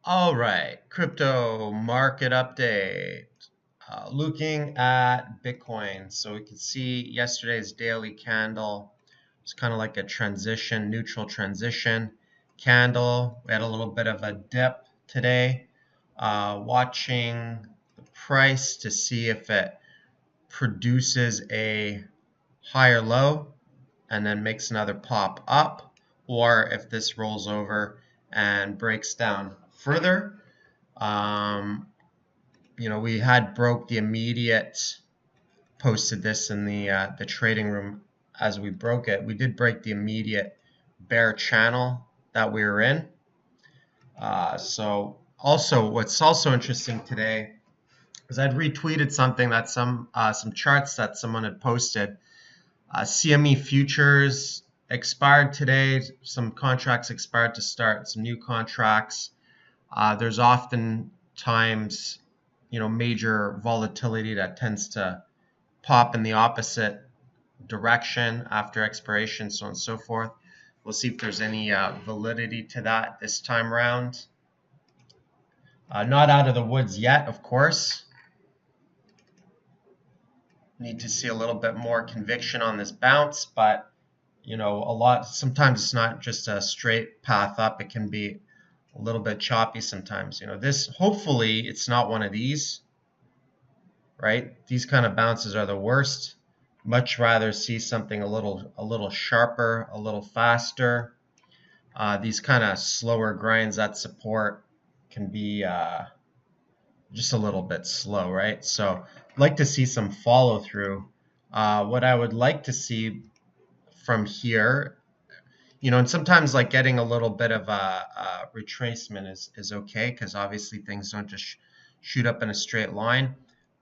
All right, crypto market update. Looking at Bitcoin. So we can see yesterday's daily candle. It's kind of like a transition, neutral transition candle. We had a little bit of a dip today. Watching the price to see if it produces a higher low and then makes another pop up, or if this rolls over and breaks down further. Um, we had broke the immediate, posted this in the trading room as we broke it. We did break the immediate bear channel that we were in. So also, what's also interesting today is I'd retweeted something that some charts that someone had posted. CME futures expired today. Some contracts expired to start some new contracts. There's often times, major volatility that tends to pop in the opposite direction after expiration, so on and so forth. We'll see if there's any validity to that this time around. Not out of the woods yet, of course. Need to see a little bit more conviction on this bounce, but sometimes it's not just a straight path up. It can be a little bit choppy sometimes. This, hopefully it's not one of these, right? These kind of bounces are the worst. Much rather see something a little sharper, a little faster. These kind of slower grinds at support can be just a little bit slow, right? So I'd like to see some follow through. What I would like to see from here, and sometimes like getting a little bit of a retracement is okay, because obviously things don't just shoot up in a straight line.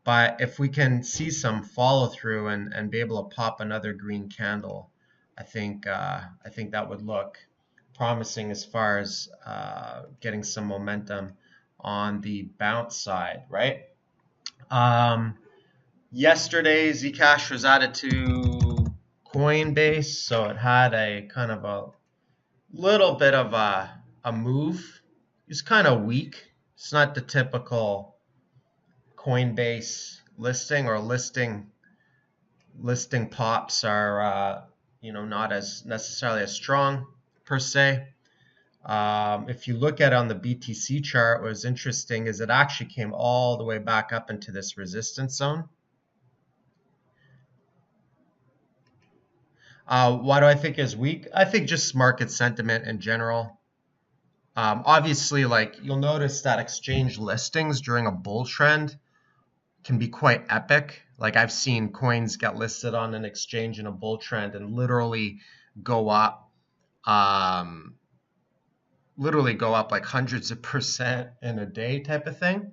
But if we can see some follow through and be able to pop another green candle, I think that would look promising as far as getting some momentum on the bounce side, right? Yesterday, Zcash was added to Coinbase, so it had a kind of a little bit of a move. It's kind of weak. It's not the typical Coinbase listing, or listing pops are not as necessarily as strong per se. If you look at it on the BTC chart, what was interesting is it actually came all the way back up into this resistance zone. Why do I think is weak? I think just market sentiment in general. Obviously, like, you'll notice that exchange listings during a bull trend can be quite epic. Like, I've seen coins get listed on an exchange in a bull trend and literally go up like hundreds of percent in a day type of thing.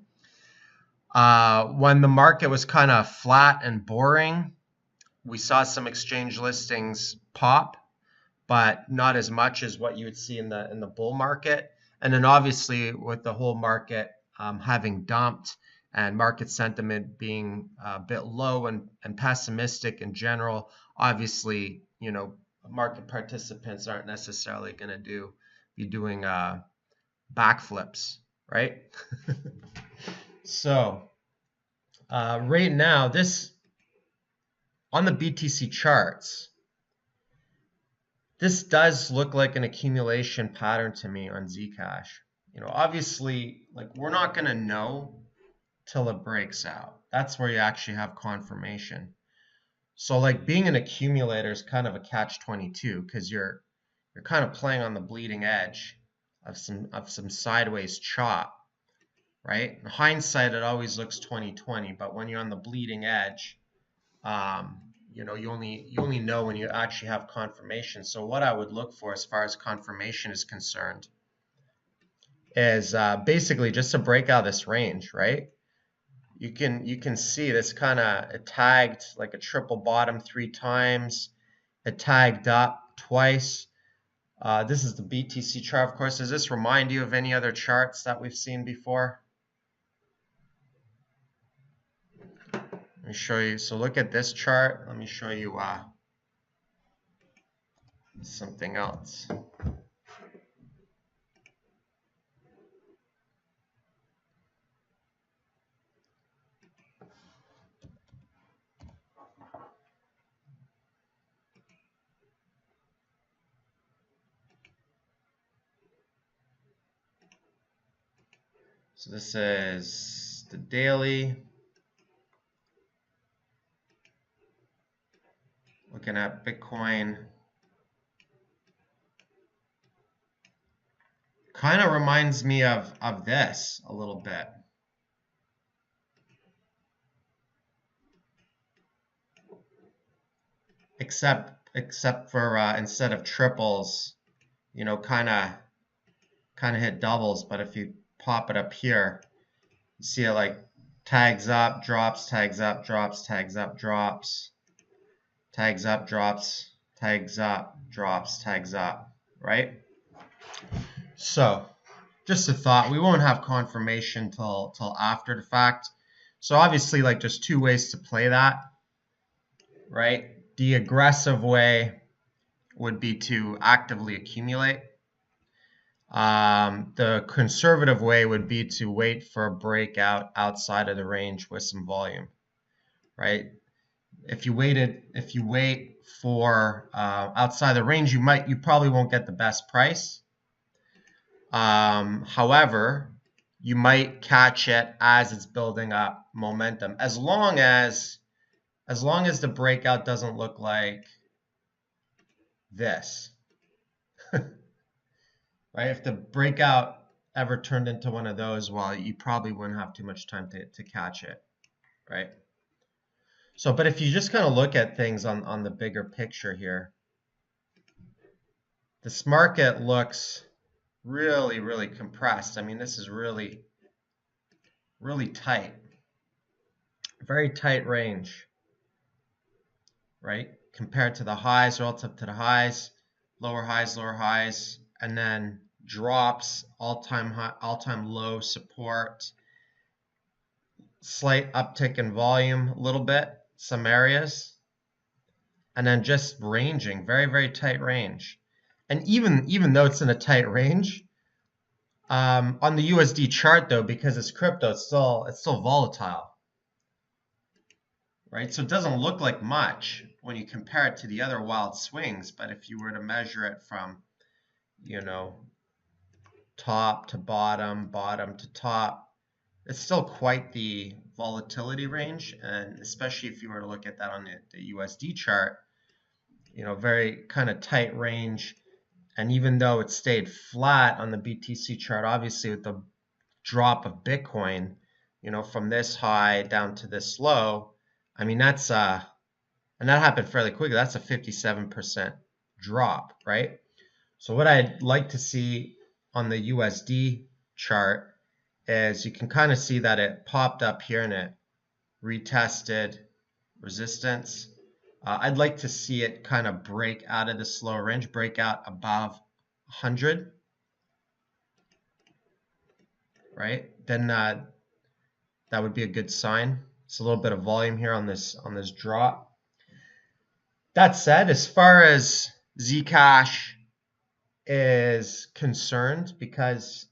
When the market was kind of flat and boring, we saw some exchange listings pop, but not as much as what you would see in the bull market. And then obviously with the whole market having dumped and market sentiment being a bit low and pessimistic in general, obviously, market participants aren't necessarily going to be doing backflips, right? So right now, this on the BTC charts, this does look like an accumulation pattern to me on Zcash. Obviously, like, we're not going to know till it breaks out. That's where you actually have confirmation. So like, being an accumulator is kind of a catch-22, because you're kind of playing on the bleeding edge of some sideways chop, right? In hindsight, it always looks 20/20, but when you're on the bleeding edge, you only know when you actually have confirmation. So what I would look for as far as confirmation is concerned is basically just to break out this range, right? You can see this kind of tagged like a triple bottom 3 times. It tagged up twice. This is the BTC chart, of course. Does this remind you of any other charts that we've seen before? Let me show you. So look at this chart. Let me show you something else. So this is the daily. Looking at Bitcoin. Kind of reminds me of this a little bit. Except for instead of triples, you know, kind of hit doubles. But if you pop it up here, you see it like tags up, drops, tags up, drops, tags up, drops, tags up, drops, tags up, drops, tags up, right? So just a thought, we won't have confirmation till after the fact. So obviously, like, there's two ways to play that, right? The aggressive way would be to actively accumulate. The conservative way would be to wait for a breakout outside of the range with some volume, right? If you wait for outside the range, you probably won't get the best price. However, you might catch it as it's building up momentum, as long as the breakout doesn't look like this. Right? If the breakout ever turned into one of those, well, you probably wouldn't have too much time to catch it, right? So, but if you just kind of look at things on the bigger picture here, this market looks really, really compressed. I mean, this is really, really tight. Very tight range, right? Compared to the highs, relative to the highs, lower highs, and then drops, all-time high, all-time low support, slight uptick in volume a little bit, some areas, and then just ranging, very, very tight range. And even though it's in a tight range, on the USD chart though, because it's crypto, it's still volatile, right? So it doesn't look like much when you compare it to the other wild swings, but if you were to measure it from, you know, top to bottom, bottom to top, it's still quite the volatility range. And especially if you were to look at that on the USD chart, you know, very kind of tight range. And even though it stayed flat on the BTC chart, obviously with the drop of Bitcoin, you know, from this high down to this low, I mean, and that happened fairly quickly. That's a 57% drop, right? So what I'd like to see on the USD chart is you can kind of see that it popped up here and it retested resistance. I'd like to see it kind of break out of the slow range, break out above 100, right? Then that would be a good sign. It's a little bit of volume here on this drop. That said, as far as Zcash is concerned, because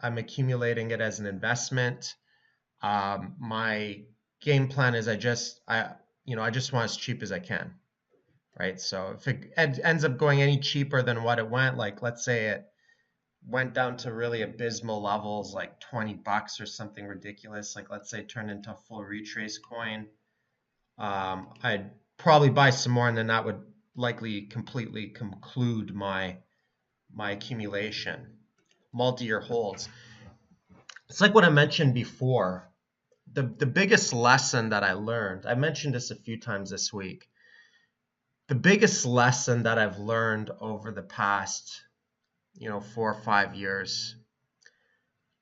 I'm accumulating it as an investment, my game plan is I just want as cheap as I can, right? So if it ends up going any cheaper than what it went, like let's say it went down to really abysmal levels, like 20 bucks or something ridiculous, like let's say it turned into a full retrace coin, I'd probably buy some more, and then that would likely completely conclude my accumulation. Multi-year holds. It's like what I mentioned before. The biggest lesson that I learned, I mentioned this a few times this week. The biggest lesson that I've learned over the past, 4 or 5 years,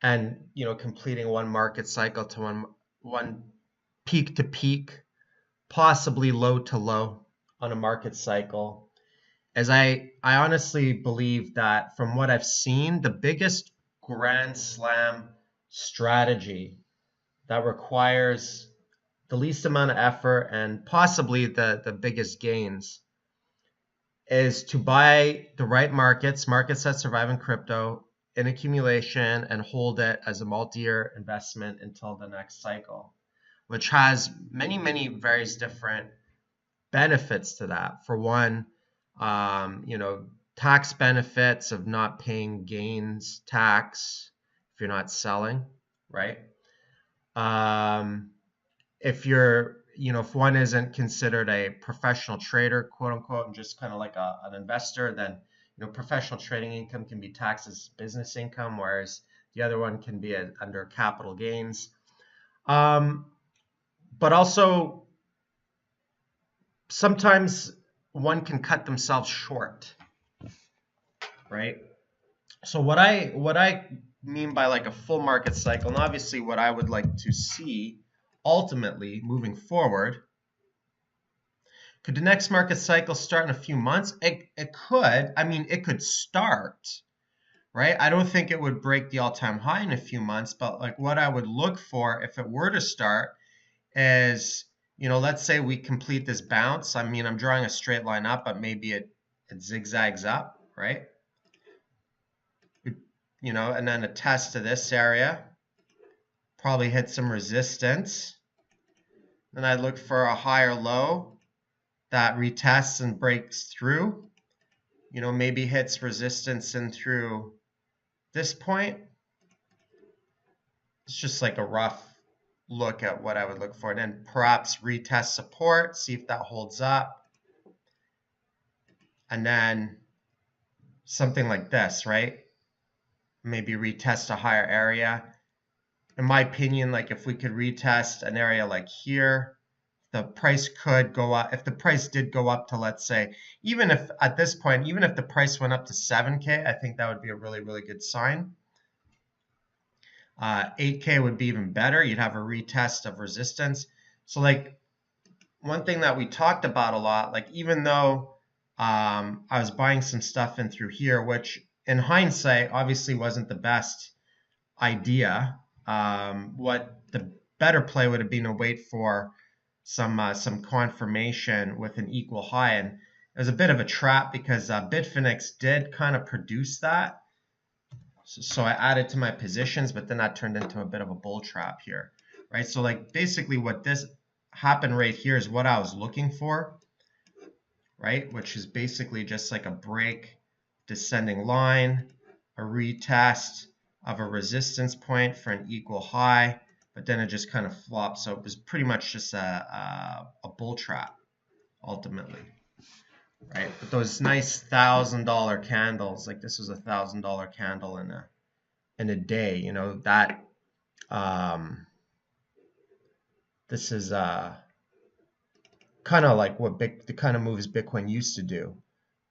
and completing one market cycle to one peak to peak, possibly low to low on a market cycle, as I honestly believe that from what I've seen, the biggest grand slam strategy that requires the least amount of effort and possibly the biggest gains is to buy the right markets that survive in crypto in accumulation and hold it as a multi-year investment until the next cycle, which has many, many various different benefits to that. For one, tax benefits of not paying gains tax if you're not selling, right? If you're, if one isn't considered a professional trader, quote unquote, and just kind of like an investor, then, professional trading income can be taxed as business income, whereas the other one can be under capital gains. But also, sometimes one can cut themselves short, right? So what I mean by like a full market cycle, and obviously what I would like to see ultimately moving forward, could the next market cycle start in a few months? It could. I mean, it could start, right? I don't think it would break the all-time high in a few months, but like what I would look for if it were to start is, let's say we complete this bounce. I mean, I'm drawing a straight line up, but maybe it zigzags up, right? And then a test to this area, probably hit some resistance. Then I look for a higher low that retests and breaks through, maybe hits resistance in through this point. It's just like a rough look at what I would look for. And then perhaps retest support, see if that holds up. And then something like this, right? Maybe retest a higher area. In my opinion, like if we could retest an area like here, the price could go up. If the price did go up to, let's say, even if at this point, even if the price went up to 7K, I think that would be a really, really good sign. 8K would be even better. You'd have a retest of resistance. So like one thing that we talked about a lot, like even though I was buying some stuff in through here, which in hindsight obviously wasn't the best idea. What the better play would have been to wait for some confirmation with an equal high, and it was a bit of a trap because Bitfinex did kind of produce that. So I added to my positions, but then that turned into a bit of a bull trap here, right? So like basically what this happened right here is what I was looking for, right? Which is basically just like a break, descending line, a retest of a resistance point for an equal high, but then it just kind of flopped. So it was pretty much just a bull trap ultimately, right? But those nice $1,000 candles, like this was a $1,000 candle in a day, that this is kind of like the kind of moves Bitcoin used to do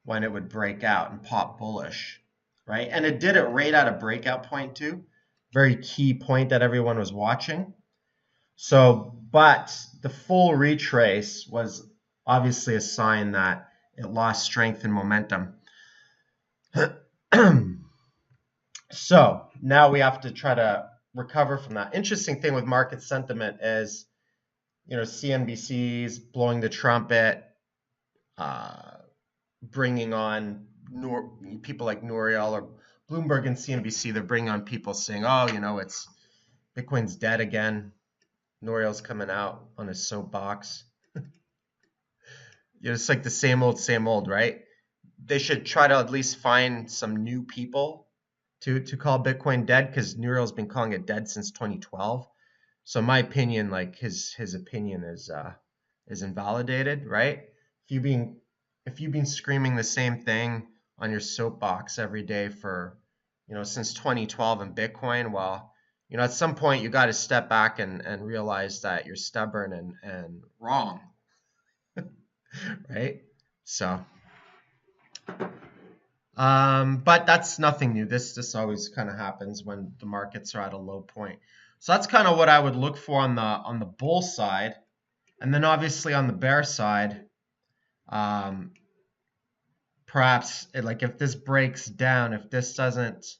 when it would break out and pop bullish, right? And it did it right at a breakout point too. Very key point that everyone was watching. So, but the full retrace was obviously a sign that it lost strength and momentum. So now we have to try to recover from that. Interesting thing with market sentiment is, CNBC's blowing the trumpet, bringing on people like Nouriel or Bloomberg and CNBC. They're bringing on people saying, oh, it's Bitcoin's dead again. Nouriel's coming out on his soapbox. It's like the same old, right? They should try to at least find some new people to call Bitcoin dead, because Nouriel's been calling it dead since 2012. So in my opinion, like his opinion is invalidated, right? If you've been screaming the same thing on your soapbox every day for, since 2012 in Bitcoin, well, at some point you got to step back and realize that you're stubborn and wrong, right? So, but that's nothing new. This always kind of happens when the markets are at a low point. So that's kind of what I would look for on the bull side, and then obviously on the bear side, perhaps like if this breaks down, if this doesn't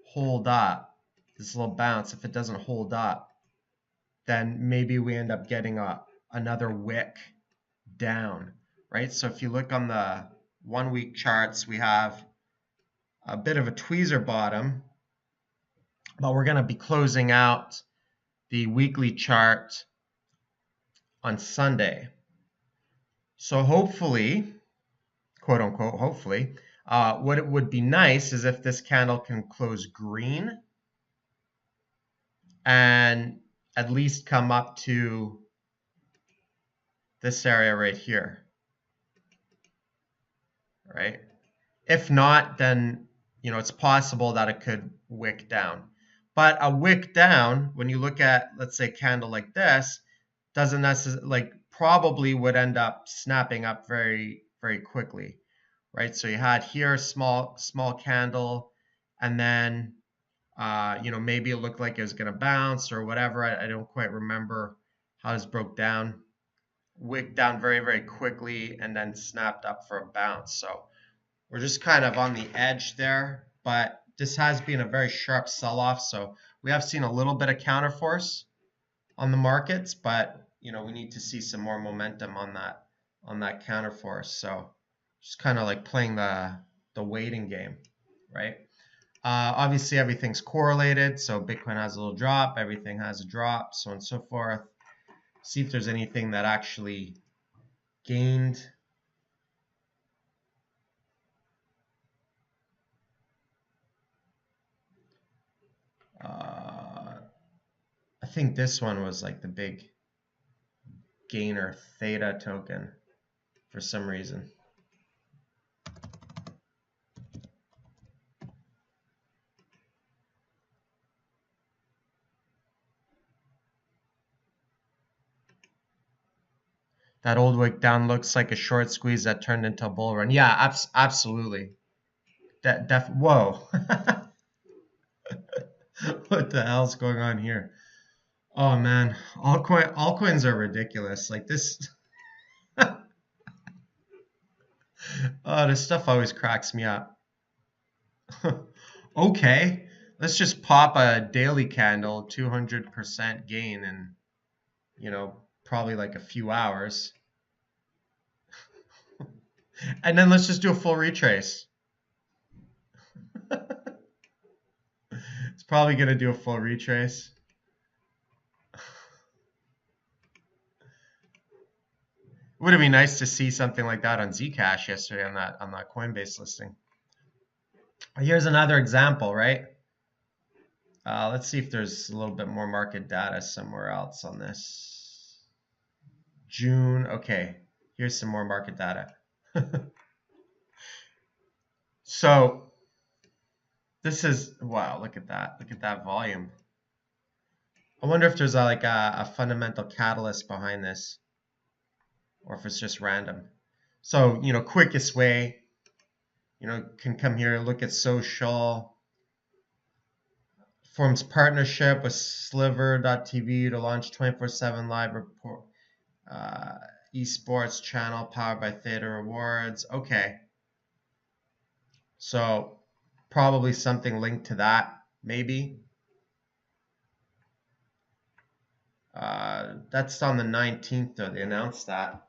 hold up, this little bounce, if it doesn't hold up, then maybe we end up getting another wick down, right? So if you look on the 1 week charts, we have a bit of a tweezer bottom, but we're going to be closing out the weekly chart on Sunday. So hopefully, quote unquote, hopefully, what it would be nice is if this candle can close green and at least come up to this area right here, right? If not, then it's possible that it could wick down. But a wick down, when you look at, let's say, a candle like this, doesn't necessarily, probably would end up snapping up very, very quickly, right? So you had here a small candle, and then maybe it looked like it was going to bounce or whatever. I don't quite remember how this broke down. Wicked down very, very quickly and then snapped up for a bounce. So we're just kind of on the edge there, but this has been a very sharp sell-off. So we have seen a little bit of counterforce on the markets, but we need to see some more momentum on that counterforce. So just kind of like playing the waiting game, right? Obviously, everything's correlated. So Bitcoin has a little drop, everything has a drop, so on and so forth. See if there's anything that actually gained. I think this one was like the big gainer, Theta token, for some reason. That old wick down looks like a short squeeze that turned into a bull run. Yeah, absolutely. Whoa. What the hell's going on here? Oh man, altcoins are ridiculous. Like this. Oh, this stuff always cracks me up. Okay, let's just pop a daily candle, 200% gain in, probably like a few hours. And then let's just do a full retrace. It's probably going to do a full retrace. Would it be nice to see something like that on Zcash yesterday on that Coinbase listing? Here's another example, right? Let's see if there's a little bit more market data somewhere else on this. June, okay, here's some more market data. So this is, wow, look at that volume. I wonder if there's a fundamental catalyst behind this, or if it's just random. So, quickest way, can come here, look at social, forms partnership with Sliver.tv to launch 24/7 live report, esports channel powered by Theta Rewards. Okay. So probably something linked to that, maybe. That's on the 19th, though. They announced that,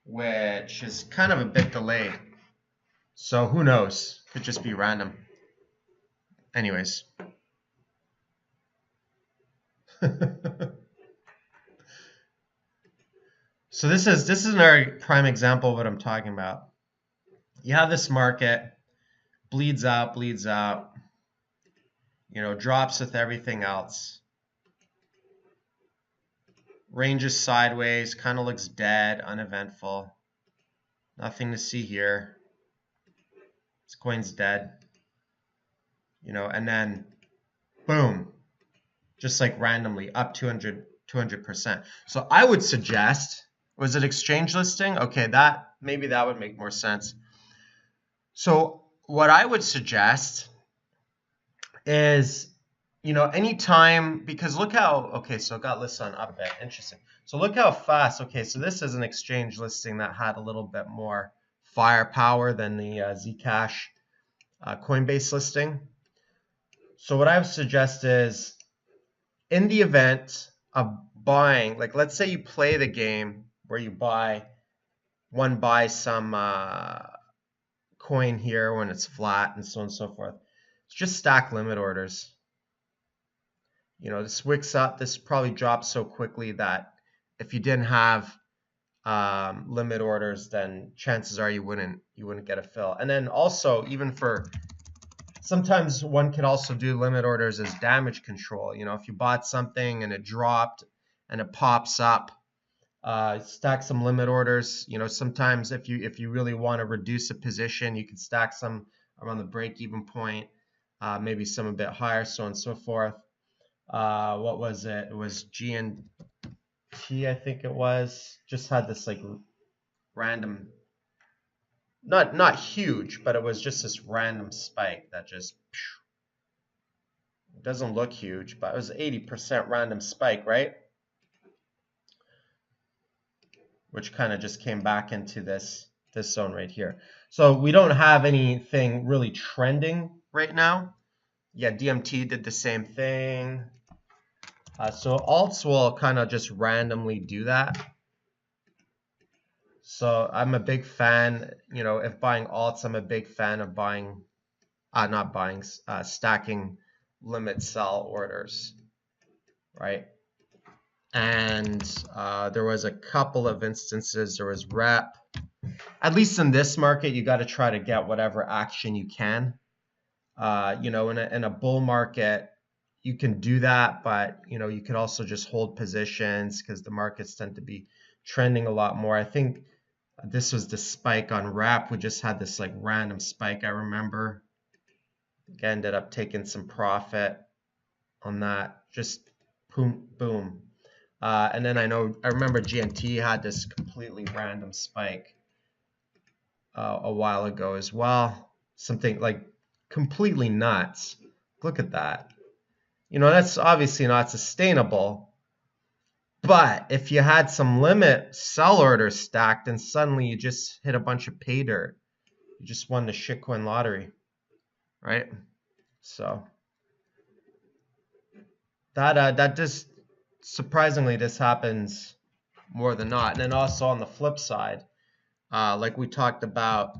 which is kind of a bit delayed. So who knows? Could just be random. Anyways. So this is another prime example of what I'm talking about. You have this market, bleeds out, drops with everything else. Ranges sideways, kind of looks dead, uneventful. Nothing to see here. This coin's dead. And then boom, just like randomly up 200%. So I would suggest, was it exchange listing? Okay, maybe that would make more sense. So what I would suggest is, anytime, because look how, okay, so it got listed on Upbit, interesting. So look how fast, okay, so this is an exchange listing that had a little bit more firepower than the Zcash Coinbase listing. So what I would suggest is, in the event of buying, like let's say you play the game where you buy some coin here when it's flat and so on and so forth, just stack limit orders. This wicks up, this probably drops so quickly that if you didn't have limit orders, then chances are you wouldn't get a fill. And then also, even for sometimes one could also do limit orders as damage control. You know, if you bought something and it dropped and it pops up, stack some limit orders. You know, sometimes if you really want to reduce a position, you can stack some around the break-even point, maybe some a bit higher, so on and so forth. What was it? It was GNT, I think it was. Just had this like random, not huge, but it was just this random spike that just it doesn't look huge, but it was 80% random spike, right? Which kind of just came back into this zone right here. So we don't have anything really trending right now. Yeah, DMT did the same thing. So alts will kind of just randomly do that. So I'm a big fan, you know, if buying alts, I'm a big fan of buying, not buying, stacking limit sell orders, right? And there was a couple of instances, there was rep. At least in this market, you got to try to get whatever action you can. You know, in a bull market, you can do that, but you know, you could also just hold positions because the markets tend to be trending a lot more. I think this was the spike on rep. We just had this like random spike. I remember. I ended up taking some profit on that. Just boom, boom. And then I remember GNT had this completely random spike a while ago as well. Something like completely nuts. Look at that. You know, that's obviously not sustainable. But if you had some limit sell orders stacked and suddenly you just hit a bunch of pay dirt, you just won the shitcoin lottery, right? So that just surprisingly this happens more than not. And then also on the flip side, like we talked about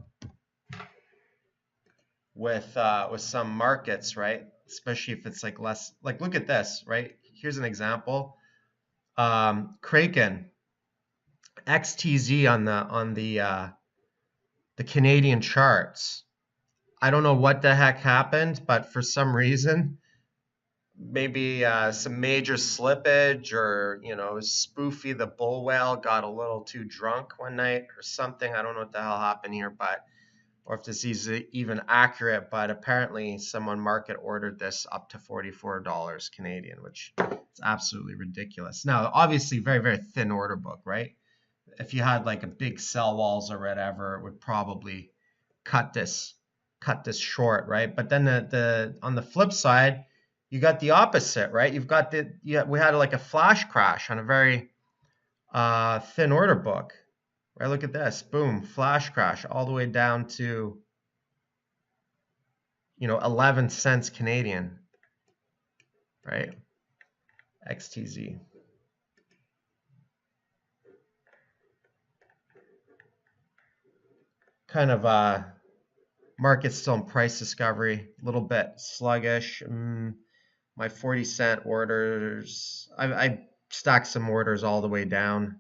with some markets, right? Especially if it's like less, like look at this, right? Here's an example. Kraken, XTZ on the Canadian charts. I don't know what the heck happened, but for some reason, maybe some major slippage, or you know, Spoofy the bull whale got a little too drunk one night or something. I don't know what the hell happened here, but or if this is even accurate, but apparently someone market ordered this up to $44 Canadian, which is absolutely ridiculous. Now, obviously, very, very thin order book, right? If you had like a big sell walls or whatever, it would probably cut this short, right? But then on the flip side, you got the opposite, right? We had like a flash crash on a very thin order book. Right, look at this. Boom, flash crash all the way down to, you know, 11 cents Canadian, right? XTZ. Kind of market still in price discovery, a little bit sluggish. My 40-cent orders, I stacked some orders all the way down.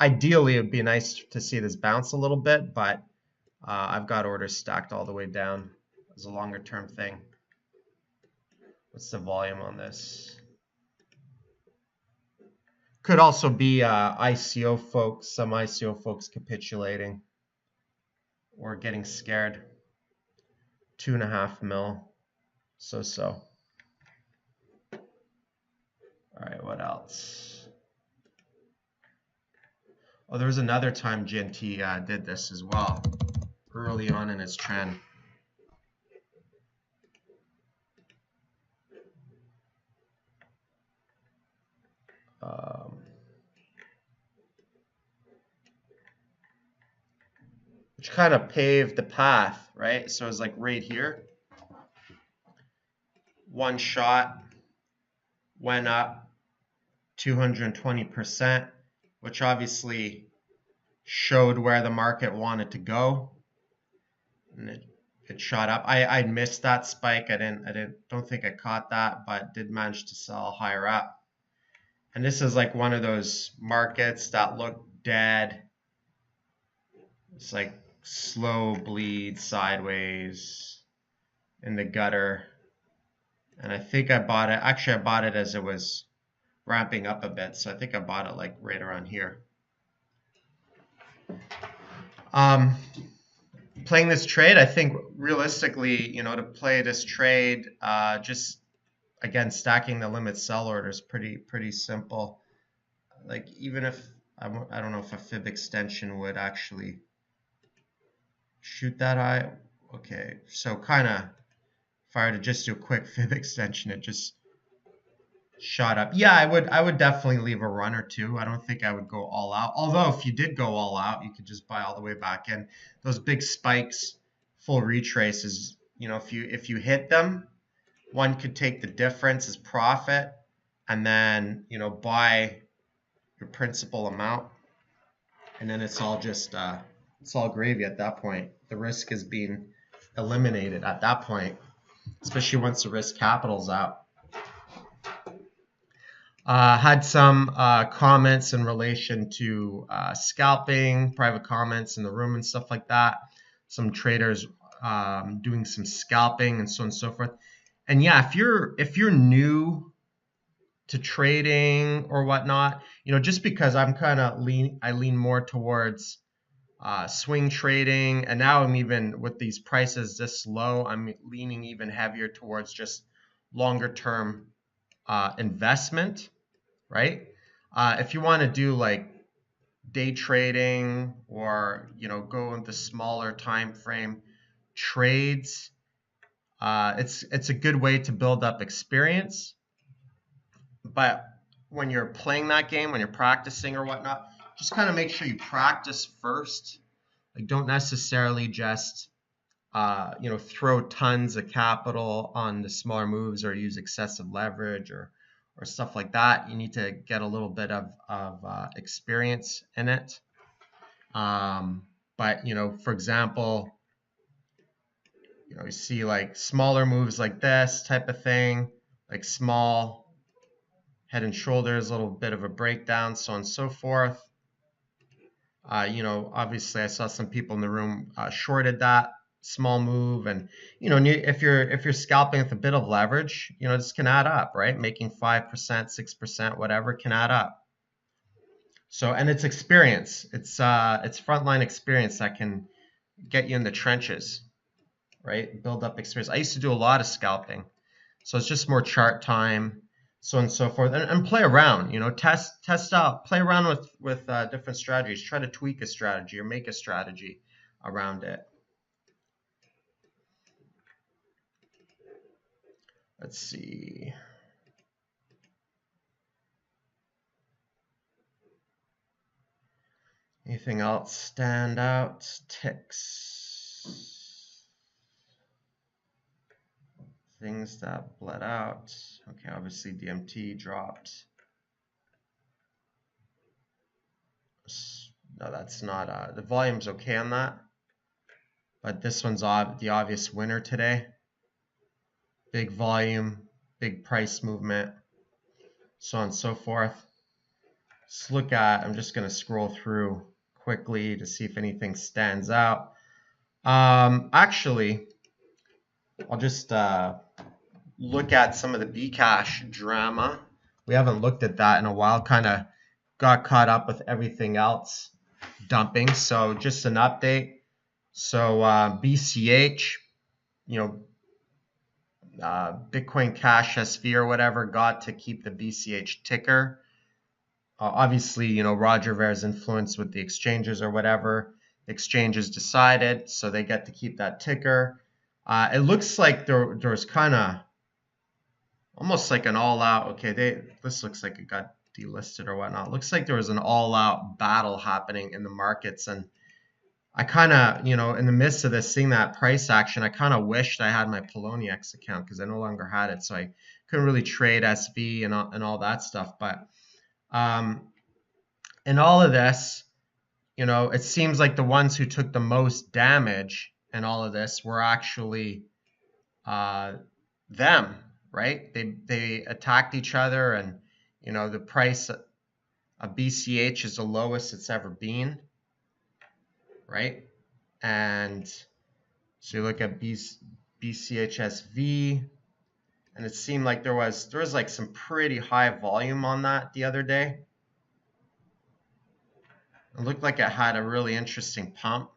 Ideally, it would be nice to see this bounce a little bit, but I've got orders stacked all the way down as a longer term thing. What's the volume on this? Could also be ICO folks, some ICO folks capitulating or getting scared. 2.5 mil. So. All right, what else? Oh, there was another time GNT did this as well, early on in its trend. Which kind of paved the path, right? So it's like right here. One shot went up 220%, which obviously showed where the market wanted to go. And it shot up. I missed that spike. I don't think I caught that, but did manage to sell higher up. And this is like one of those markets that look dead. It's like slow bleed sideways. in the gutter. And I think I bought it, actually I bought it as it was ramping up a bit. So I think I bought it like right around here. Playing this trade, I think realistically, to play this trade, just again, stacking the limit sell order is pretty simple. Like even if, I don't know if a fib extension would actually shoot that high. Okay, so kind of, if I were to just do a quick fib extension, it just shot up. Yeah, I would definitely leave a run or two. I don't think I would go all out. Although if you did go all out, you could just buy all the way back in. Those big spikes, full retraces, if you hit them, one could take the difference as profit and then, buy your principal amount. And then it's all just it's all gravy at that point. The risk is being eliminated at that point, especially once the risk capital's out. Had some comments in relation to scalping, private comments in the room and stuff like that. Some traders doing some scalping and so on and so forth. And yeah, if you're new to trading or whatnot, just because I'm kind of I lean more towards swing trading, and now I'm even with these prices this low, I'm leaning even heavier towards just longer term investment, right? If you want to do like day trading or go into smaller time frame trades, it's a good way to build up experience. But when you're playing that game, when you're practicing or whatnot, just kind of make sure you practice first. Like don't necessarily just throw tons of capital on the smaller moves or use excessive leverage or stuff like that. You need to get a little bit of experience in it. But for example, you see like smaller moves like this type of thing, like small head and shoulders, a little bit of a breakdown, so on and so forth. Obviously I saw some people in the room shorted that small move, and if you're scalping with a bit of leverage, this can add up, right? Making 5%, 6%, whatever can add up. So, and it's experience, it's frontline experience that can get you in the trenches, right? Build up experience. I used to do a lot of scalping, so it's just more chart time, so on and so forth, and play around, test out, play around with different strategies, try to tweak a strategy or make a strategy around it. Let's see. Anything else stand out? Ticks. Things that bled out. Okay, obviously DMT dropped. No, that's not. The volume's okay on that. But this one's the obvious winner today. Big volume, big price movement, so on and so forth. Let's look at, I'm just going to scroll through quickly to see if anything stands out. Actually, I'll just look at some of the Bcash drama. We haven't looked at that in a while, kind of got caught up with everything else dumping. So just an update. So BCH, Bitcoin Cash SV or whatever got to keep the BCH ticker. Obviously, Roger Ver's influence with the exchanges or whatever. The exchanges decided, so they get to keep that ticker. It looks like there's kind of almost like an all-out. Okay, this looks like it got delisted or whatnot. It looks like there was an all-out battle happening in the markets, and I kind of, in the midst of this, seeing that price action, I kind of wished I had my Poloniex account because I no longer had it, so I couldn't really trade SV and all that stuff. But in all of this, it seems like the ones who took the most damage in all of this were actually them, right? They attacked each other, and the price of BCH is the lowest it's ever been, right? And so you look at BCHSV, and it seemed like there was like some pretty high volume on that the other day. It looked like it had a really interesting pump.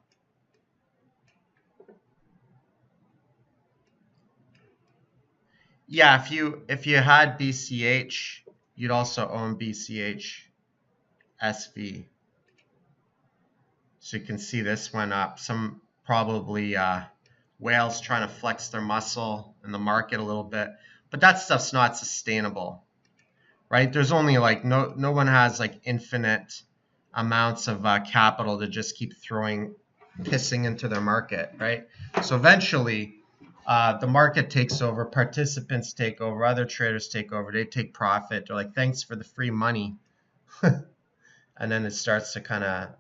Yeah, if you had BCH, you'd also own BCH SV. So you can see this went up. Some probably whales trying to flex their muscle in the market a little bit, but that stuff's not sustainable, right? There's only like no one has like infinite amounts of capital to just keep pissing into their market, right? So eventually the market takes over, participants take over, other traders take over, they take profit. They're like, thanks for the free money. And then it starts to kind of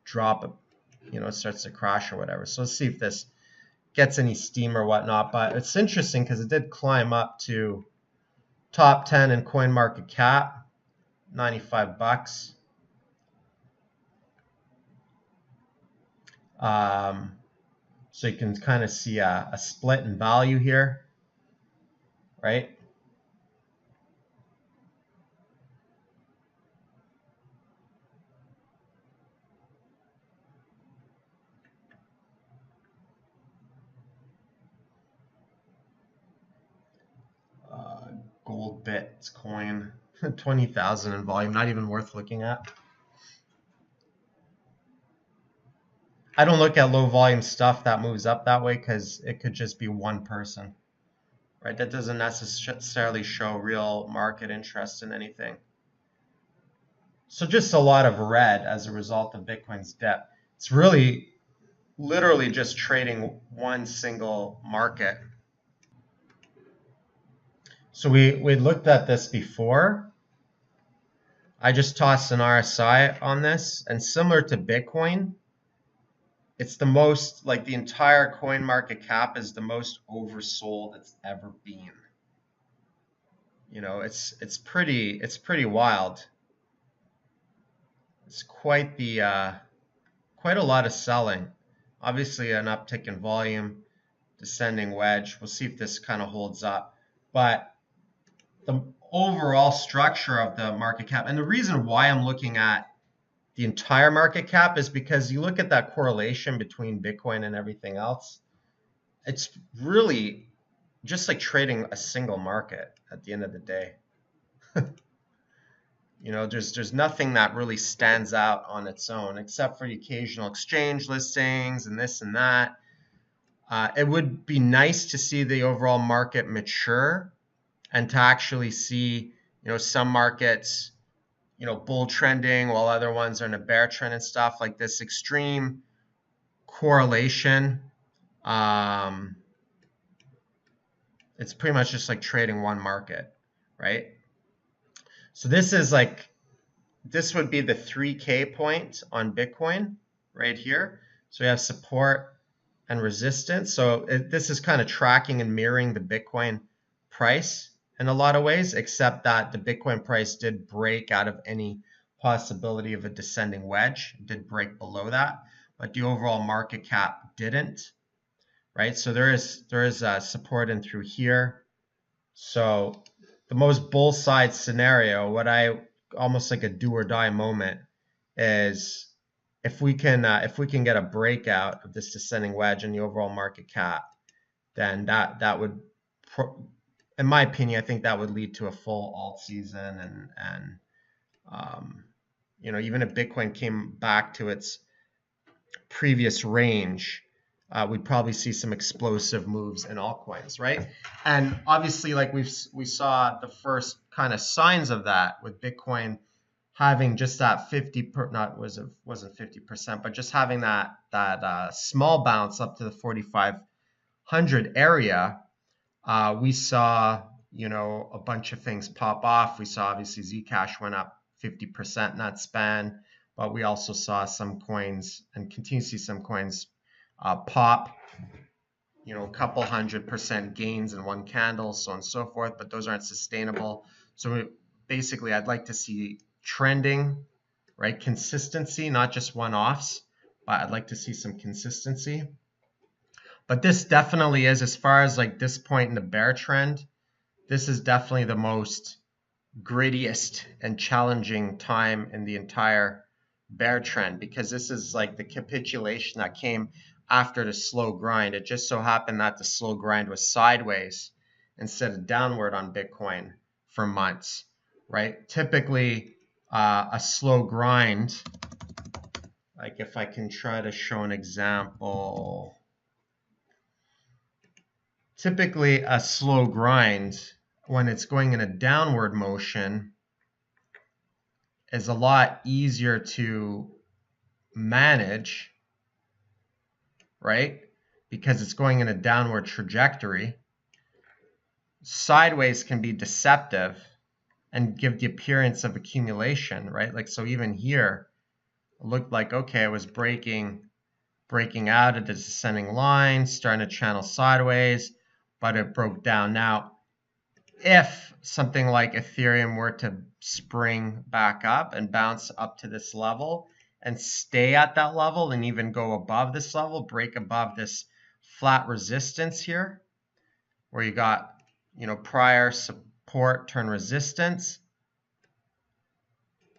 drop, it starts to crash or whatever. So let's see if this gets any steam or whatnot. But it's interesting because it did climb up to top 10 in CoinMarketCap, 95 bucks. So you can kind of see a split in value here, right? Goldbit coin, 20,000 in volume, not even worth looking at. I don't look at low volume stuff that moves up that way because it could just be one person, right? That doesn't necessarily show real market interest in anything. So just a lot of red as a result of Bitcoin's depth. It's really literally just trading one single market. So we looked at this before. I just tossed an RSI on this, and similar to Bitcoin, it's the most, like the entire coin market cap is the most oversold it's ever been. It's pretty wild. It's quite a lot of selling. Obviously an uptick in volume, descending wedge. We'll see if this kind of holds up. But the overall structure of the market cap, and the reason why I'm looking at the entire market cap is because you look at that correlation between Bitcoin and everything else, it's really just like trading a single market at the end of the day. There's nothing that really stands out on its own except for the occasional exchange listings and this and that. It would be nice to see the overall market mature and to actually see, some markets, bull trending while other ones are in a bear trend and stuff, like this extreme correlation. It's pretty much just like trading one market, right? So this would be the 3K point on Bitcoin right here. So we have support and resistance. So this is kind of tracking and mirroring the Bitcoin price in a lot of ways, except that the Bitcoin price did break out of any possibility of a descending wedge. It did break below that, but the overall market cap didn't, right? So there is support in through here. So the most bull side scenario, what I almost like a do or die moment, is if we can get a breakout of this descending wedge in the overall market cap, then that would, in my opinion, I think that would lead to a full alt season, and even if Bitcoin came back to its previous range, we'd probably see some explosive moves in altcoins, right? And obviously, like we saw the first kind of signs of that with Bitcoin having just that wasn't 50%, but just having that small bounce up to the 4,500 area. We saw, a bunch of things pop off. We saw obviously Zcash went up 50% in that span, but we also saw some coins and continue to see some coins pop, a couple 100% gains in one candle, so on and so forth, but those aren't sustainable. So basically, I'd like to see trending, right? Consistency, not just one-offs, but I'd like to see some consistency. But this definitely is, as far as like this point in the bear trend, this is definitely the most grittiest and challenging time in the entire bear trend, because this is like the capitulation that came after the slow grind. It just so happened that the slow grind was sideways instead of downward on Bitcoin for months, right? Typically, a slow grind, like if I can try to show an example, typically a slow grind, when it's going in a downward motion, is a lot easier to manage, right? Because it's going in a downward trajectory. Sideways can be deceptive and give the appearance of accumulation, right? Like, so even here, it looked like, okay, it was breaking out of the descending line, starting to channel sideways, but it broke down. Now, if something like Ethereum were to spring back up and bounce up to this level and stay at that level and even go above this level, break above this flat resistance here, where you got, prior support turn resistance,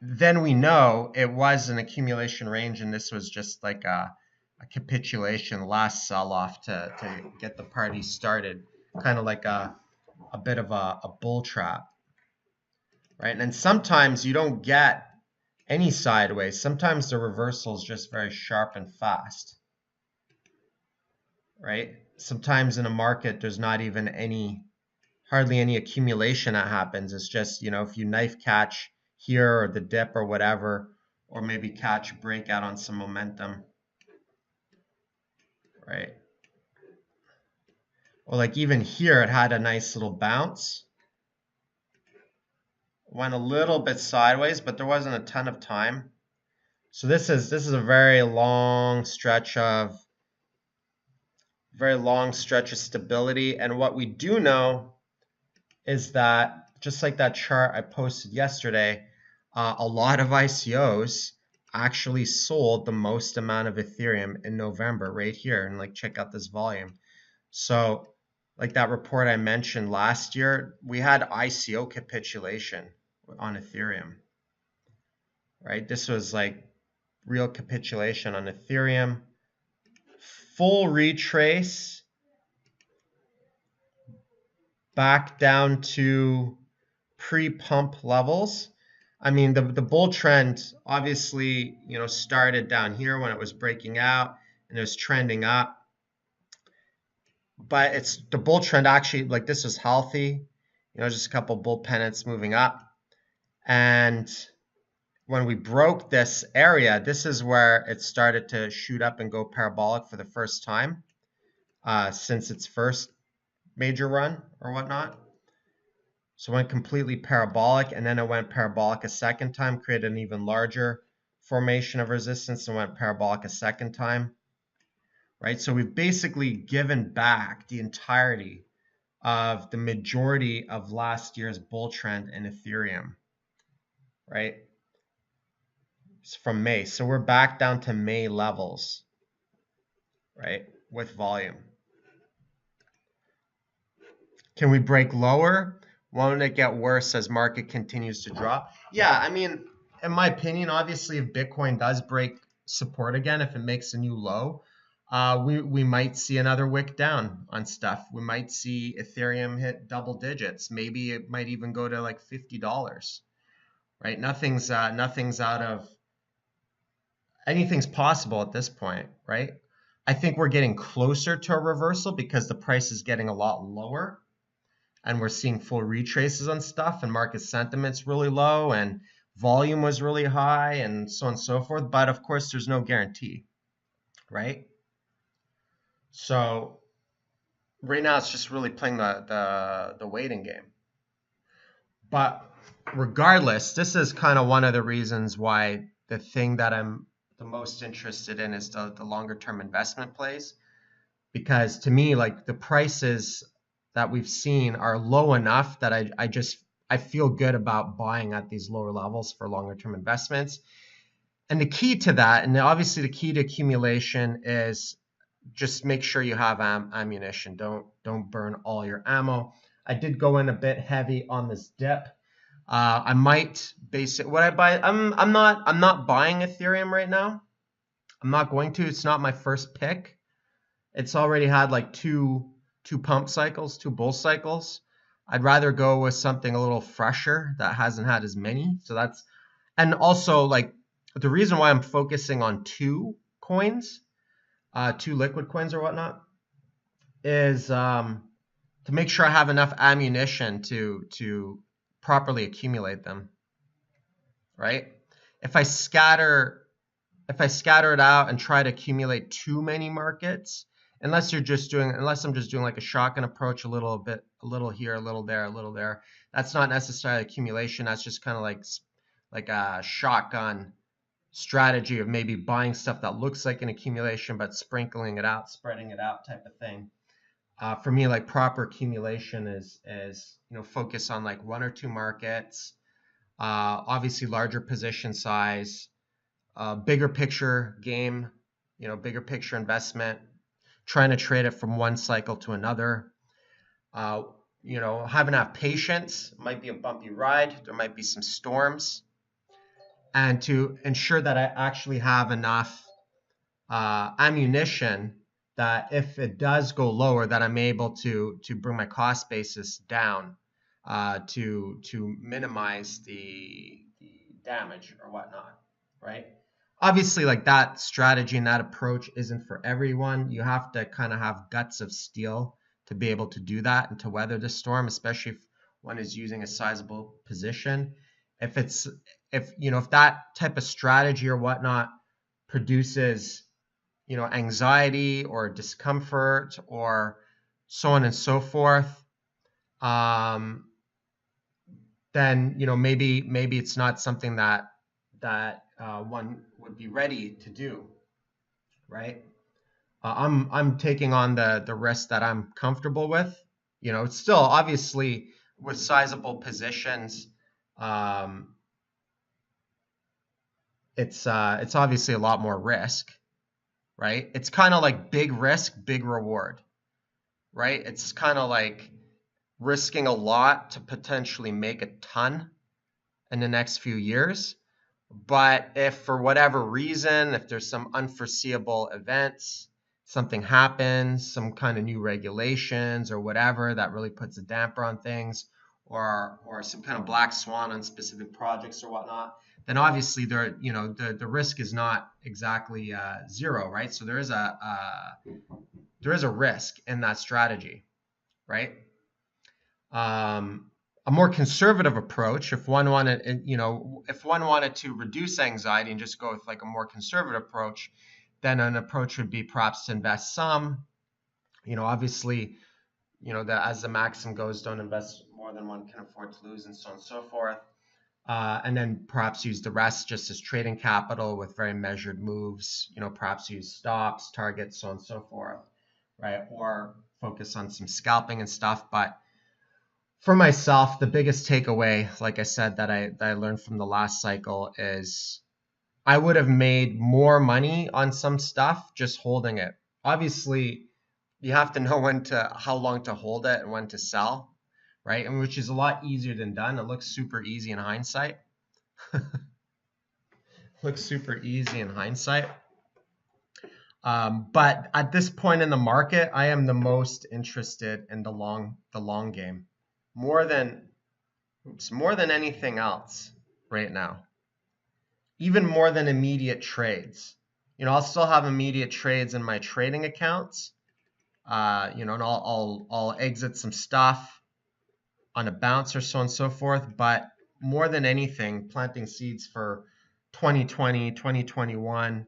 then we know it was an accumulation range, and this was just like a capitulation, last sell-off to get the party started, kind of like a bit of a bull trap, right? And then sometimes you don't get any sideways. Sometimes the reversal is just very sharp and fast, right? Sometimes in a market, there's not even hardly any accumulation that happens. It's just, if you knife catch here or the dip or whatever, or maybe catch a breakout on some momentum, right? Or like even here, it had a nice little bounce. Went a little bit sideways, but there wasn't a ton of time. So this is a very long stretch of stability. And what we do know is that, just like that chart I posted yesterday, a lot of ICOs actually sold the most amount of Ethereum in November right here. And like, check out this volume. So like that report I mentioned last year, we had ICO capitulation on Ethereum, right? This was like real capitulation on Ethereum. Full retrace back down to pre-pump levels. I mean, the bull trend obviously, started down here when it was breaking out and it was trending up. But it's the bull trend actually, like, this was healthy, just a couple bull pennants moving up. And when we broke this area, this is where it started to shoot up and go parabolic for the first time since its first major run or whatnot. So it went completely parabolic, and then it went parabolic a second time, created an even larger formation of resistance, and went parabolic a second time, right? So we've basically given back the entirety of the majority of last year's bull trend in Ethereum, right? It's from May. So we're back down to May levels, right, with volume. Can we break lower? Won't it get worse as market continues to drop? Yeah, I mean, in my opinion, obviously, if Bitcoin does break support again, if it makes a new low, we might see another wick down on stuff. We might see Ethereum hit double digits. Maybe it might even go to like $50, right? Nothing's out of, anything's possible at this point, right? I think we're getting closer to a reversal because the price is getting a lot lower, and we're seeing full retraces on stuff, and market sentiment's really low, and volume was really high, and so on and so forth. But of course, there's no guarantee, right? So right now, it's just really playing the waiting game. But regardless, this is kind of one of the reasons why the thing that I'm the most interested in is the longer term investment plays, because to me, like, the prices that we've seen are low enough that I feel good about buying at these lower levels for longer term investments. And the key to that, and obviously the key to accumulation, is just make sure you have ammunition. Don't burn all your ammo. I did go in a bit heavy on this dip. I might base it. What I buy? I'm not buying Ethereum right now. I'm not going to. It's not my first pick. It's already had like two pump cycles, two bull cycles. I'd rather go with something a little fresher that hasn't had as many. So that's, and also like the reason why I'm focusing on two coins, two liquid coins or whatnot, is to make sure I have enough ammunition to properly accumulate them, right? If I scatter it out and try to accumulate too many markets, unless I'm just doing like a shotgun approach, a little bit, a little here, a little there, a little there, that's not necessarily accumulation. That's just kind of like a shotgun strategy of maybe buying stuff that looks like an accumulation, but sprinkling it out, spreading it out type of thing. For me, like proper accumulation is focus on like one or two markets, obviously larger position size, bigger picture game, bigger picture investment, trying to trade it from one cycle to another. Have enough patience. It might be a bumpy ride. There might be some storms. And to ensure that I actually have enough ammunition that if it does go lower, that I'm able to bring my cost basis down to minimize the damage or whatnot, right? Obviously, like that strategy and that approach isn't for everyone. You have to kind of have guts of steel to be able to do that and to weather the storm, especially if one is using a sizable position. If that type of strategy or whatnot produces anxiety or discomfort or so on and so forth, then maybe it's not something that one would be ready to do, right? I'm taking on the risk that I'm comfortable with. It's still obviously with sizable positions. It's obviously a lot more risk, right? It's kind of like big risk, big reward, right? It's kind of like risking a lot to potentially make a ton in the next few years. But if for whatever reason, if there's some unforeseeable events, something happens, some kind of new regulations or whatever that really puts a damper on things, or some kind of black swan on specific projects or whatnot, then obviously the risk is not exactly zero, right? So there is a risk in that strategy, right? A more conservative approach, if one wanted to reduce anxiety and just go with like a more conservative approach, then an approach would be perhaps to invest some, obviously, that as the maxim goes, don't invest more than one can afford to lose, and so on and so forth. And then perhaps use the rest just as trading capital with very measured moves, perhaps use stops, targets, so on and so forth, right? Or focus on some scalping and stuff. But for myself, the biggest takeaway, like I said, that I learned from the last cycle is I would have made more money on some stuff just holding it. Obviously, you have to know how long to hold it and when to sell, right? And which is a lot easier than done. It looks super easy in hindsight. Looks super easy in hindsight. But at this point in the market, I am the most interested in the long game, more than anything else right now. Even more than immediate trades. I'll still have immediate trades in my trading accounts. And I'll exit some stuff on a bounce or so on and so forth. But more than anything, planting seeds for 2020, 2021,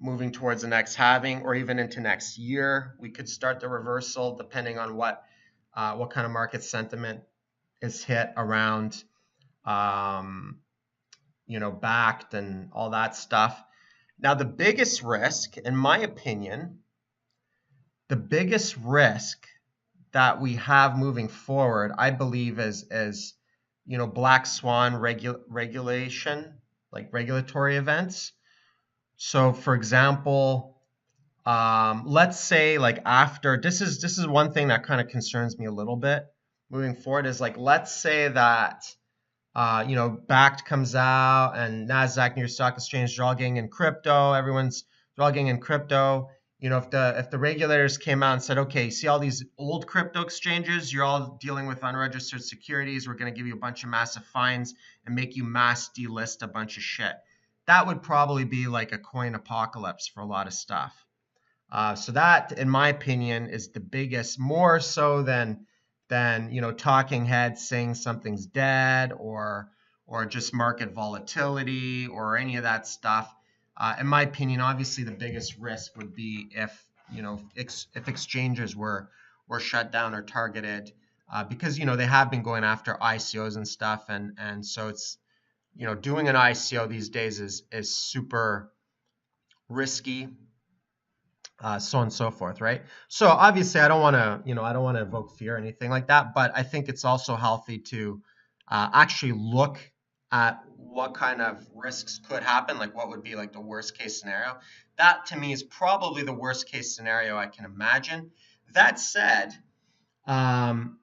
moving towards the next halving or even into next year. We could start the reversal depending on what kind of market sentiment is hit around backed and all that stuff. Now, the biggest risk, in my opinion, the biggest risk that we have moving forward, I believe, is black swan regulation, like regulatory events. So, for example, Let's say like after this is one thing that kind of concerns me a little bit moving forward is like let's say that Bakkt comes out and Nasdaq, New York Stock Exchange, they're all getting in crypto. Everyone's they're all getting in crypto. If the regulators came out and said, okay, see all these old crypto exchanges, you're all dealing with unregistered securities. We're going to give you a bunch of massive fines and make you mass delist a bunch of shit. That would probably be like a coin apocalypse for a lot of stuff. So that, in my opinion, is the biggest, more so than talking heads saying something's dead or just market volatility or any of that stuff. In my opinion, obviously the biggest risk would be if if exchanges were shut down or targeted because they have been going after ICOs and stuff, and so it's doing an ICO these days is super risky, so on and so forth, right? So obviously, I don't want to evoke fear or anything like that, but I think it's also healthy to actually look at what kind of risks could happen, like what would be like the worst case scenario. That to me is probably the worst case scenario I can imagine. That said, um,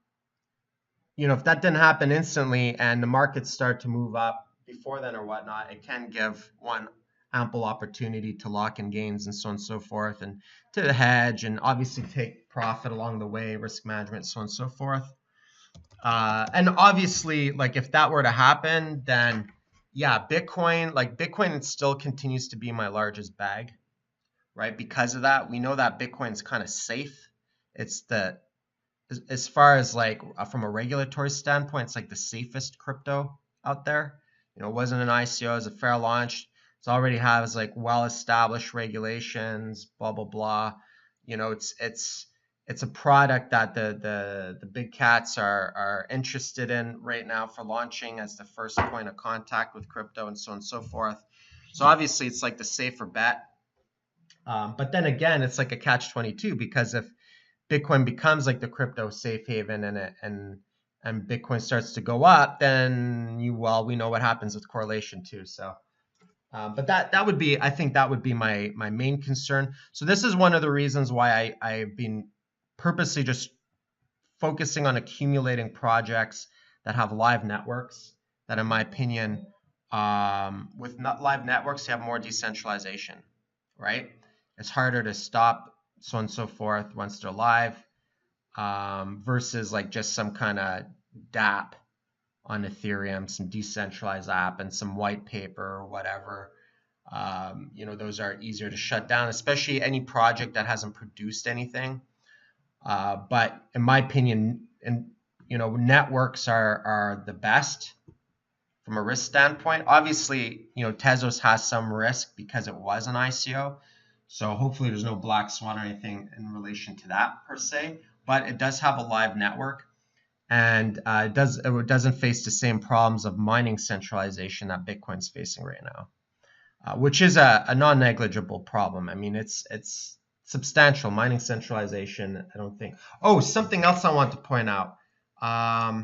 if that didn't happen instantly and the markets start to move up before then or whatnot, it can give one ample opportunity to lock in gains and so on and so forth, and to hedge and obviously take profit along the way, risk management, so on and so forth. And obviously, like if that were to happen, then yeah, Bitcoin still continues to be my largest bag, right? Because of that, we know that Bitcoin's kind of safe. It's the as far as like from a regulatory standpoint, it's like the safest crypto out there. It wasn't an ICO, it was a fair launch. It already has like well-established regulations, blah blah blah. It's a product that the big cats are interested in right now for launching as the first point of contact with crypto and so on and so forth. So obviously, it's like the safer bet. But then again, it's like a catch-22 because if Bitcoin becomes like the crypto safe haven and Bitcoin starts to go up, then we know what happens with correlation too. So, but that would be, I think that would be my main concern. So this is one of the reasons why I've been purposely just focusing on accumulating projects that have live networks. That, in my opinion, with live networks, you have more decentralization, right? It's harder to stop, so on and so forth, once they're live, versus like just some kind of DApp on Ethereum, some decentralized app and some white paper or whatever. Those are easier to shut down, especially any project that hasn't produced anything. But in my opinion, networks are the best from a risk standpoint. Obviously, Tezos has some risk because it was an ICO. So hopefully there's no black swan or anything in relation to that per se. But it does have a live network, and it doesn't face the same problems of mining centralization that Bitcoin's facing right now, which is a non-negligible problem. I mean, it's substantial. Mining centralization, I don't think. Oh, something else I want to point out. I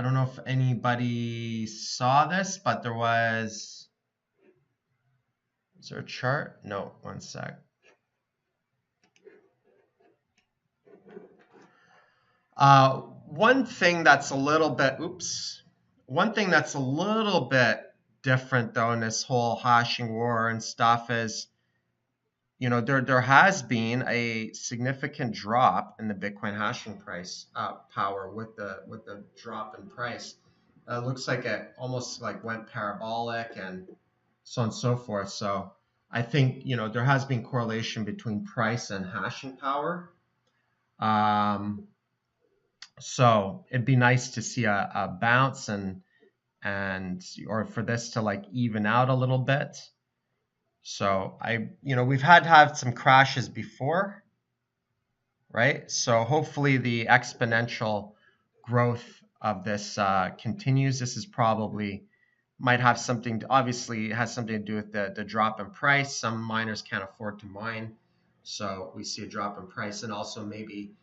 don't know if anybody saw this, but is there a chart? No, one sec. One thing that's a little bit different though in this whole hashing war and stuff is, there has been a significant drop in the Bitcoin hashing price power with the drop in price. It looks like it almost like went parabolic and so on and so forth. So I think there has been correlation between price and hashing power. So it'd be nice to see a bounce or for this to like even out a little bit. So we've had to have some crashes before, right? So hopefully the exponential growth of this continues. This is probably might have something obviously it has something to do with the drop in price. Some miners can't afford to mine, so we see a drop in price, and also maybe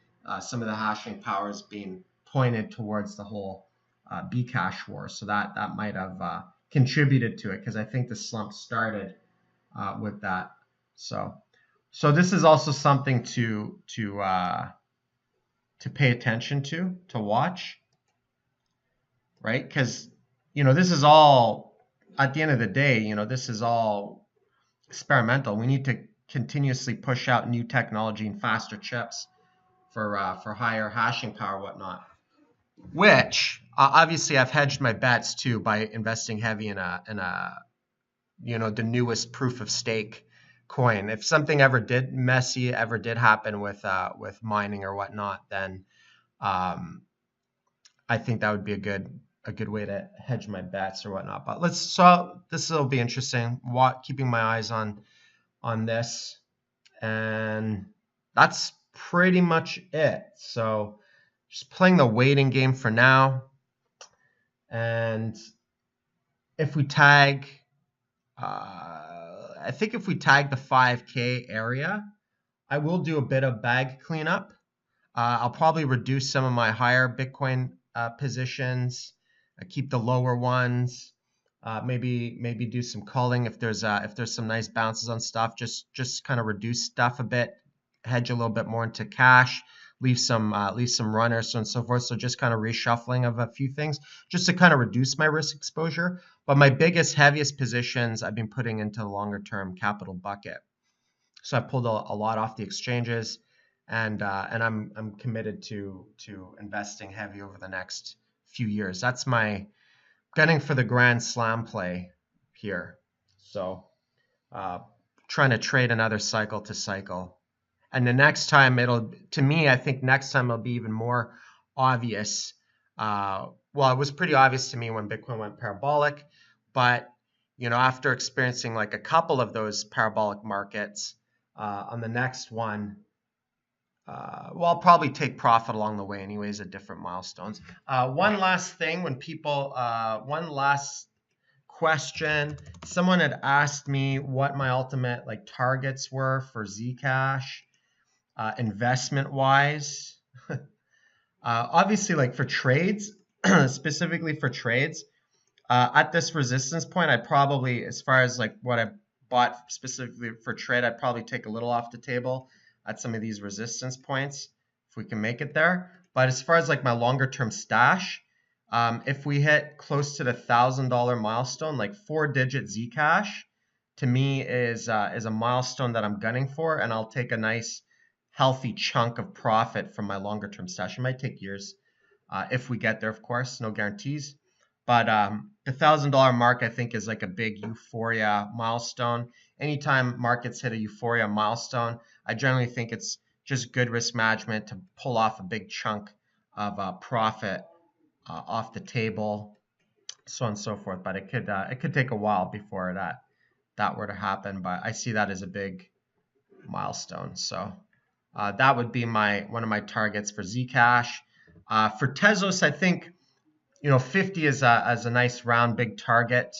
some of the hashing power is being pointed towards the whole Bcash war. So that might have contributed to it, because I think the slump started with that. So this is also something to pay attention to watch, right? Because this is all, at the end of the day, this is all experimental. We need to continuously push out new technology and faster chips for higher hashing power, whatnot. Which obviously I've hedged my bets too by investing heavy in a the newest proof of stake coin. If something ever did happen with mining or whatnot, then I think that would be a good way to hedge my bets or whatnot. But this will be interesting. Keeping my eyes on this, and that's pretty much it. So just playing the waiting game for now. And if we tag, I think if we tag the 5K area, I will do a bit of bag cleanup. I'll probably reduce some of my higher Bitcoin positions, keep the lower ones. Maybe do some culling if there's some nice bounces on stuff. Just kind of reduce stuff a bit, hedge a little bit more into cash, leave some runners, so on and so forth. So just kind of reshuffling of a few things, just to kind of reduce my risk exposure. But my biggest, heaviest positions I've been putting into the longer term capital bucket. So I pulled a lot off the exchanges, and I'm committed to investing heavy over the next few years. That's my gunning for the Grand Slam play here. So trying to trade another cycle to cycle. And the next time I think next time it'll be even more obvious. Well, it was pretty obvious to me when Bitcoin went parabolic, but after experiencing like a couple of those parabolic markets, on the next one, I'll probably take profit along the way anyways at different milestones. One last question. Someone had asked me what my ultimate targets were for Zcash, investment wise. Obviously, for trades, specifically for trades, at this resistance point, I'd probably, as far as what I bought specifically for trade, I'd probably take a little off the table at some of these resistance points if we can make it there. But as far as my longer term stash, if we hit close to the $1,000 milestone, 4-digit Zcash, to me is a milestone that I'm gunning for, and I'll take a nice healthy chunk of profit from my longer term stash. It might take years if we get there, of course, no guarantees. But the $1,000 mark, I think, is a big euphoria milestone. Anytime markets hit a euphoria milestone, I generally think it's just good risk management to pull off a big chunk of profit off the table, so on and so forth. But it could take a while before that were to happen. But I see that as a big milestone. So that would be one of my targets for Zcash. For Tezos, I think 50 is a nice round big target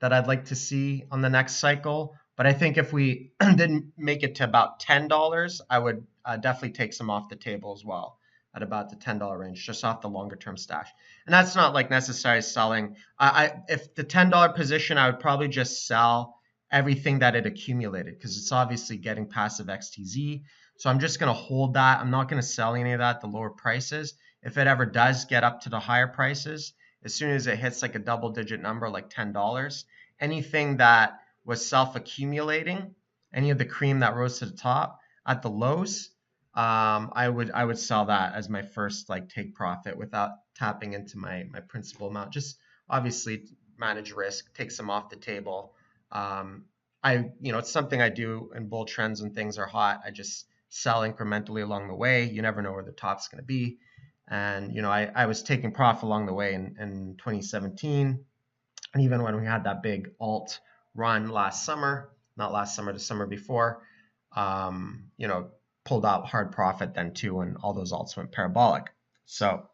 that I'd like to see on the next cycle. But I think if we didn't make it to about $10, I would definitely take some off the table as well at about the $10 range, just off the longer term stash. And that's not necessarily selling. If the $10 position, I would probably just sell everything that it accumulated, because it's obviously getting passive XTZ. So I'm just going to hold that. I'm not going to sell any of that at the lower prices. If it ever does get up to the higher prices, as soon as it hits a double digit number like $10, anything that was self-accumulating, any of the cream that rose to the top at the lows, I would sell that as my first take profit without tapping into my principal amount. Just obviously manage risk, take some off the table. It's something I do in bull trends when things are hot. I just sell incrementally along the way. You never know where the top's going to be. And I was taking profit along the way in 2017, and even when we had that big alt run the summer before, pulled out hard profit then too, and all those alts went parabolic. So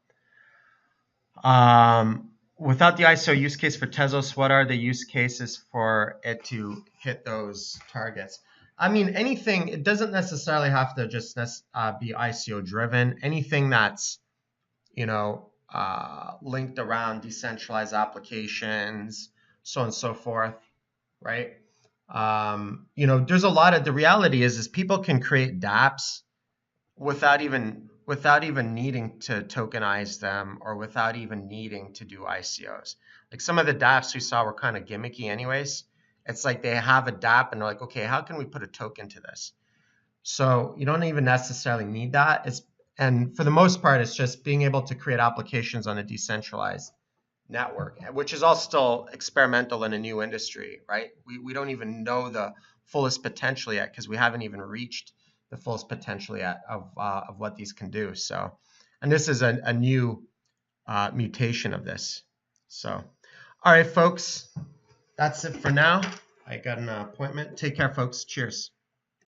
without the ICO use case for Tezos, what are the use cases for it to hit those targets? I mean, anything. It doesn't necessarily have to just be ICO driven. Anything that's linked around decentralized applications, so on and so forth, right? You know, there's a lot of, the reality is people can create dApps without even needing to tokenize them, or without even needing to do ICOs. Like some of the dApps we saw were kind of gimmicky anyways. It's like they have a dApp and they're like, okay, how can we put a token to this? So you don't even necessarily need that. And for the most part, it's just being able to create applications on a decentralized network, which is all still experimental in a new industry, right? We don't even know the fullest potential yet, because we haven't even reached the fullest potential yet of what these can do. So, and this is a new mutation of this. So, all right, folks, that's it for now. I got an appointment. Take care, folks. Cheers.